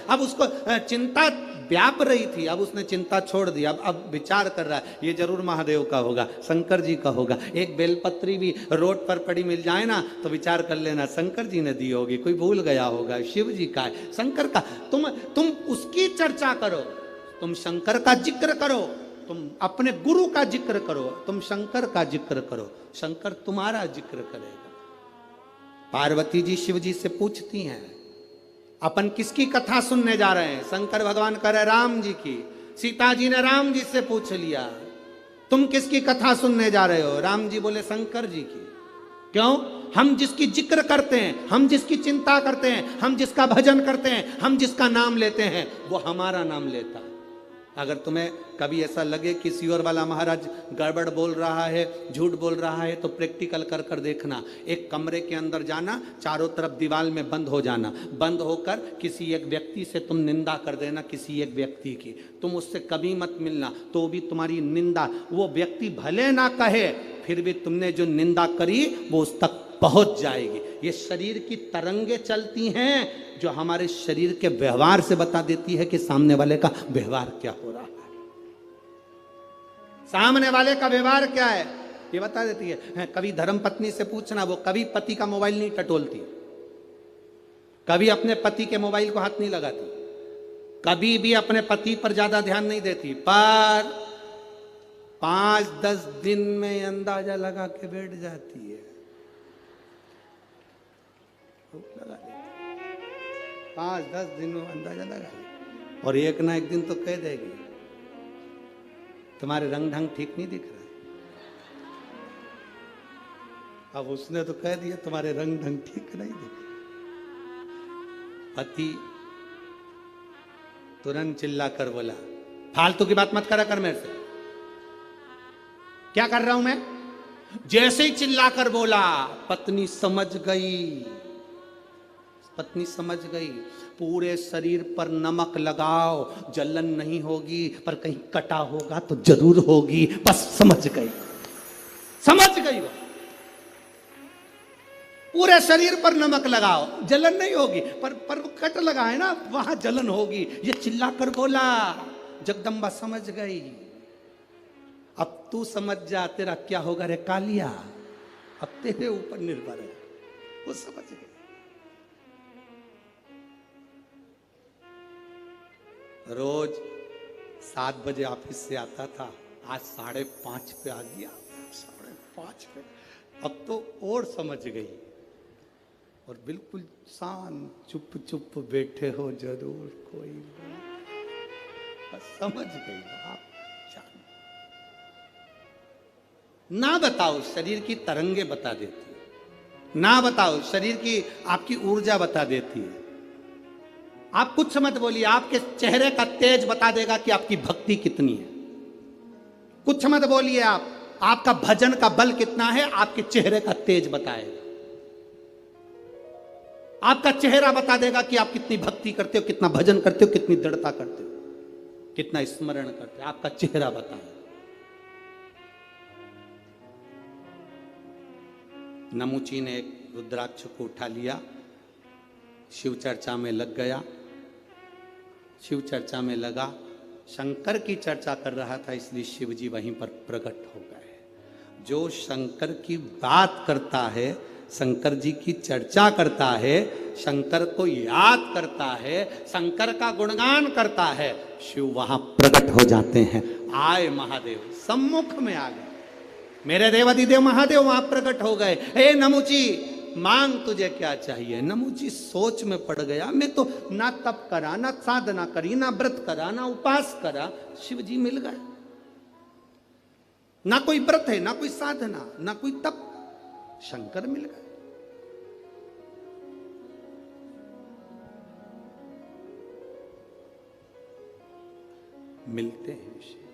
अब उसको चिंता व्याप रही थी, अब उसने चिंता छोड़ दी। अब विचार कर रहा है ये जरूर महादेव का होगा, शंकर जी का होगा। एक बेलपत्री भी रोड पर पड़ी मिल जाए ना तो विचार कर लेना शंकर जी ने दी होगी, कोई भूल गया होगा, शिव जी का है, शंकर का। तुम उसकी चर्चा करो, तुम शंकर का जिक्र करो, तुम अपने गुरु का जिक्र करो, तुम शंकर का जिक्र करो, शंकर तुम्हारा जिक्र करेगा। पार्वती जी शिव जी से पूछती हैं अपन किसकी कथा सुनने जा रहे हैं? शंकर भगवान कह रहे राम जी की। सीता जी ने राम जी से पूछ लिया तुम किसकी कथा सुनने जा रहे हो? राम जी बोले शंकर जी की। क्यों? हम जिसकी जिक्र करते हैं, हम जिसकी चिंता करते हैं, हम जिसका भजन करते हैं, हम जिसका नाम लेते हैं, वो हमारा नाम लेता है। अगर तुम्हें कभी ऐसा लगे कि सियोर वाला महाराज गड़बड़ बोल रहा है, झूठ बोल रहा है, तो प्रैक्टिकल कर कर देखना। एक कमरे के अंदर जाना, चारों तरफ दीवार में बंद हो जाना, बंद होकर किसी एक व्यक्ति से तुम निंदा कर देना, किसी एक व्यक्ति की। तुम उससे कभी मत मिलना, तो भी तुम्हारी निंदा वो व्यक्ति भले ना कहे, फिर भी तुमने जो निंदा करी वो उस तक पहुंच जाएगी। ये शरीर की तरंगे चलती हैं जो हमारे शरीर के व्यवहार से बता देती है कि सामने वाले का व्यवहार क्या हो रहा है। सामने वाले का व्यवहार क्या है ये बता देती है। कभी धर्मपत्नी से पूछना, वो कभी पति का मोबाइल नहीं टटोलती, कभी अपने पति के मोबाइल को हाथ नहीं लगाती, कभी भी अपने पति पर ज्यादा ध्यान नहीं देती, पर 5-10 दिन में अंदाजा लगा के बैठ जाती है। लगा 5-10 दिन में अंदाजा लगा, और एक ना एक दिन तो कह देगी तुम्हारे रंग ढंग ठीक नहीं दिख रहा। अब उसने तो कह दिया तुम्हारे रंग ढंग ठीक नहीं दिख रहा। पति तुरंत चिल्ला कर बोला फालतू की बात मत करा कर मेरे से। क्या कर रहा हूं मैं? जैसे ही चिल्ला कर बोला, पत्नी समझ गई, पत्नी समझ गई। पूरे शरीर पर नमक लगाओ, जलन नहीं होगी, पर कहीं कटा होगा तो जरूर होगी। बस समझ गई, समझ गई वो। पूरे शरीर पर नमक लगाओ, जलन नहीं होगी, पर वो कट लगा है ना, वहां जलन होगी। ये चिल्लाकर बोला, जगदम्बा समझ गई। अब तू समझ जा तेरा क्या होगा रे कालिया, अब तेरे ऊपर निर्भर है। वो समझ गई। रोज 7 बजे ऑफिस से आता था, आज 5:30 पे आ गया, 5:30 पे। अब तो और समझ गई, और बिल्कुल शांत चुप चुप बैठे हो जरूर कोई बस समझ गई आप। ना बताओ शरीर की तरंगे बता देती है, ना बताओ शरीर की आपकी ऊर्जा बता देती है। आप कुछ मत बोलिए, आपके चेहरे का तेज बता देगा कि आपकी भक्ति कितनी है। कुछ मत बोलिए, आपका भजन का बल कितना है, आपके चेहरे का तेज बताएगा। आपका चेहरा बता देगा कि आप कितनी भक्ति करते हो, कितना भजन करते हो, कितनी दृढ़ता करते हो, कितना स्मरण करते हो। आपका चेहरा बताएगा। नमुची ने एक रुद्राक्ष को उठा लिया, शिव चर्चा में लग गया। शिव चर्चा में लगा, शंकर की चर्चा कर रहा था, इसलिए शिव जी वहीं पर प्रकट हो गए। जो शंकर की बात करता है, शंकर जी की चर्चा करता है, शंकर को याद करता है, शंकर का गुणगान करता है, शिव वहां प्रकट हो जाते हैं। आए महादेव सम्मुख में आ गए, मेरे देवादिदेव महादेव वहां प्रकट हो गए। हे नमुची मांग तुझे क्या चाहिए? नमुची सोच में पड़ गया, मैं तो ना तप करा, ना साधना करी, ना व्रत करा, ना उपास करा, शिव जी मिल गए। ना कोई व्रत है, ना कोई साधना, ना कोई तप, शंकर मिल गए। मिलते हैं शिव।